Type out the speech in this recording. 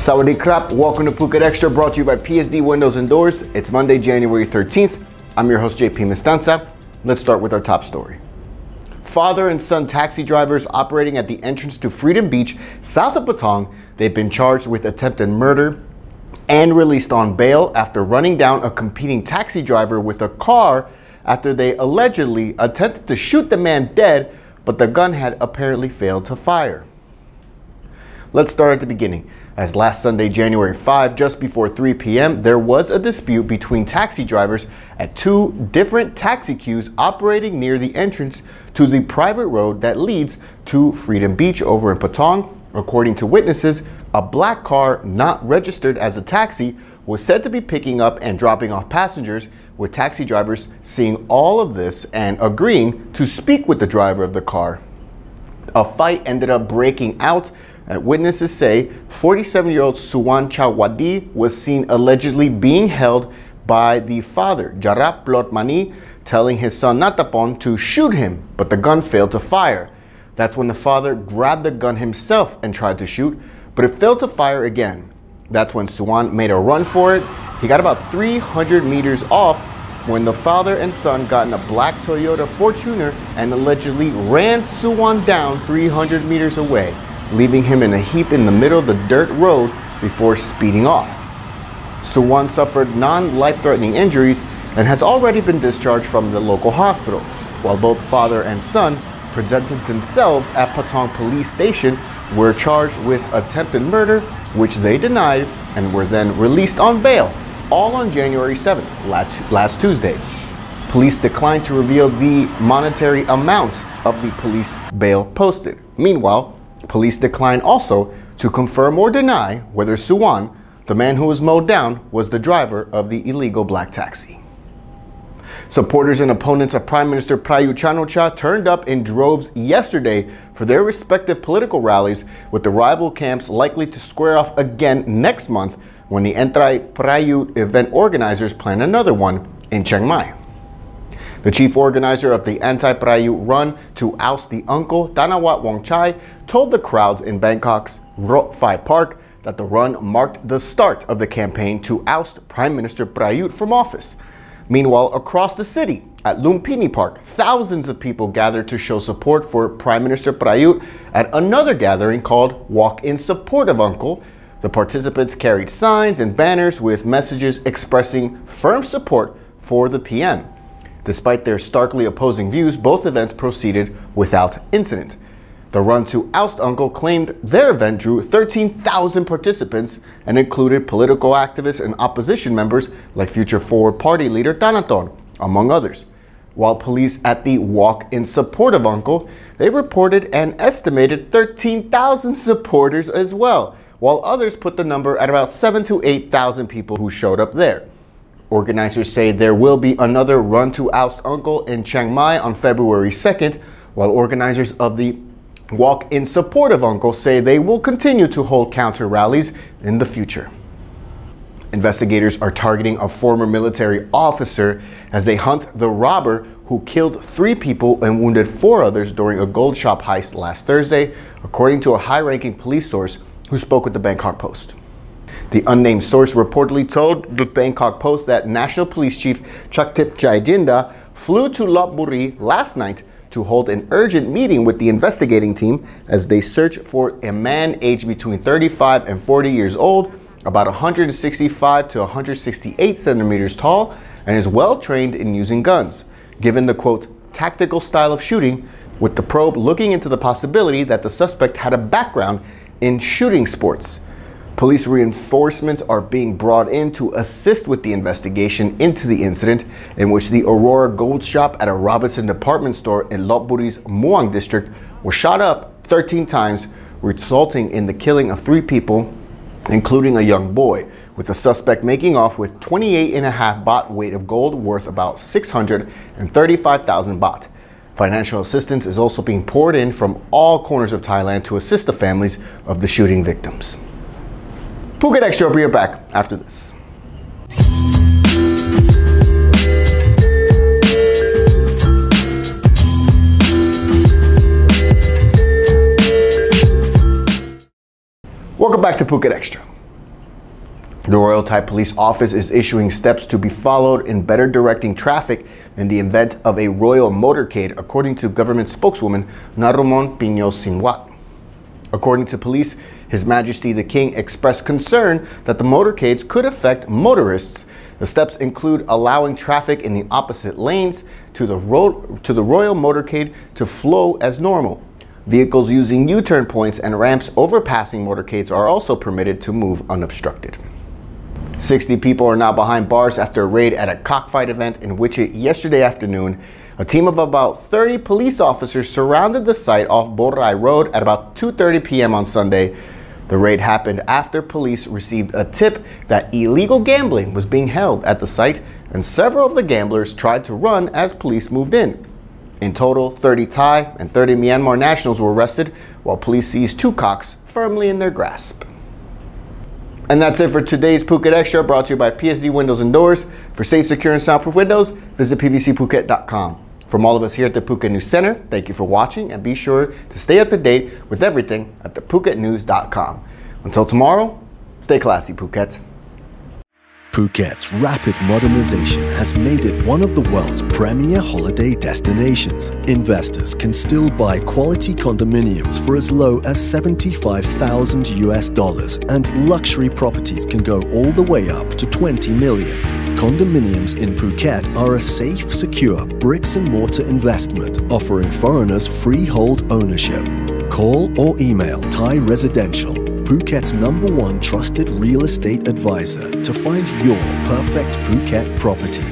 Sawadee krap, welcome to Phuket Extra, brought to you by PSD Windows and Doors. It's Monday, January 13th. I'm your host, JP Mestanza. Let's start with our top story. Father and son taxi drivers operating at the entrance to Freedom Beach, south of Patong, they've been charged with attempted murder and released on bail after running down a competing taxi driver with a car after they allegedly attempted to shoot the man dead, but the gun had apparently failed to fire. Let's start at the beginning. As last Sunday, January 5, just before 3 p.m., there was a dispute between taxi drivers at two different taxi queues operating near the entrance to the private road that leads to Freedom Beach over in Patong. According to witnesses, a black car not registered as a taxi was said to be picking up and dropping off passengers, with taxi drivers seeing all of this and agreeing to speak with the driver of the car. A fight ended up breaking out. Witnesses say 47-year-old Suwan Chawadi was seen allegedly being held by the father, Jarap Plotmani, telling his son Natapon to shoot him, but the gun failed to fire. That's when the father grabbed the gun himself and tried to shoot, but it failed to fire again. That's when Suwan made a run for it. He got about 300 meters off when the father and son got in a black Toyota Fortuner and allegedly ran Suwan down 300 meters away, leaving him in a heap in the middle of the dirt road before speeding off. Suwan suffered non-life-threatening injuries and has already been discharged from the local hospital, while both father and son presented themselves at Patong Police Station, were charged with attempted murder, which they denied, and were then released on bail, all on January 7th, last Tuesday. Police declined to reveal the monetary amount of the police bail posted. Meanwhile, police declined also to confirm or deny whether Suwan, the man who was mowed down, was the driver of the illegal black taxi. Supporters and opponents of Prime Minister Prayut Chan-o-cha turned up in droves yesterday for their respective political rallies, with the rival camps likely to square off again next month when the anti-Prayut event organizers plan another one in Chiang Mai. The chief organizer of the anti-Prayut run to oust the uncle, Thanawat Wongchai, told the crowds in Bangkok's Rot Phai Park that the run marked the start of the campaign to oust Prime Minister Prayut from office. Meanwhile, across the city, at Lumpini Park, thousands of people gathered to show support for Prime Minister Prayut at another gathering called Walk in Support of Uncle. The participants carried signs and banners with messages expressing firm support for the PM. Despite their starkly opposing views, both events proceeded without incident. The run to oust Uncle claimed their event drew 13,000 participants and included political activists and opposition members like Future Forward Party leader Thanathorn, among others. While police at the Walk in Support of Uncle, they reported an estimated 13,000 supporters as well, while others put the number at about 7,000 to 8,000 people who showed up there. Organizers say there will be another run to oust Uncle in Chiang Mai on February 2nd, while organizers of the Walk in Support of Uncle say they will continue to hold counter rallies in the future. Investigators are targeting a former military officer as they hunt the robber who killed 3 people and wounded 4 others during a gold shop heist last Thursday, according to a high-ranking police source who spoke with the Bangkok Post. The unnamed source reportedly told the Bangkok Post that National Police Chief Chaktip Chaijinda flew to Lopburi last night to hold an urgent meeting with the investigating team as they search for a man aged between 35 and 40 years old, about 165 to 168 centimeters tall, and is well trained in using guns, given the quote, tactical style of shooting, with the probe looking into the possibility that the suspect had a background in shooting sports. Police reinforcements are being brought in to assist with the investigation into the incident in which the Aurora Gold Shop at a Robinson department store in Lopburi's Muang district was shot up 13 times, resulting in the killing of 3 people, including a young boy, with the suspect making off with 28.5 baht weight of gold worth about 635,000 baht. Financial assistance is also being poured in from all corners of Thailand to assist the families of the shooting victims. Phuket Extra will be back after this. Welcome back to Phuket Extra. The Royal Thai Police Office is issuing steps to be followed in better directing traffic in the event of a royal motorcade, according to government spokeswoman Narumon Pinyo Sinwat. According to police, His Majesty the King expressed concern that the motorcades could affect motorists. The steps include allowing traffic in the opposite lanes to the royal motorcade to flow as normal. Vehicles using U-turn points and ramps overpassing motorcades are also permitted to move unobstructed. 60 people are now behind bars after a raid at a cockfight event in Wichita yesterday afternoon. A team of about 30 police officers surrounded the site off Borai Road at about 2:30 p.m. on Sunday. The raid happened after police received a tip that illegal gambling was being held at the site, and several of the gamblers tried to run as police moved in. In total, 30 Thai and 30 Myanmar nationals were arrested, while police seized 2 cocks firmly in their grasp. And that's it for today's Phuket Extra, brought to you by PSD Windows and Doors. For safe, secure, and soundproof windows, visit pvcphuket.com. From all of us here at the Phuket News Center, thank you for watching, and be sure to stay up to date with everything at thephuket.news.com. Until tomorrow, stay classy, Phuket. Phuket's rapid modernization has made it one of the world's premier holiday destinations. Investors can still buy quality condominiums for as low as $75,000, and luxury properties can go all the way up to $20 million. Condominiums in Phuket are a safe, secure bricks-and-mortar investment offering foreigners freehold ownership. Call or email Thai Residential, Phuket's #1 trusted real estate advisor, to find your perfect Phuket property.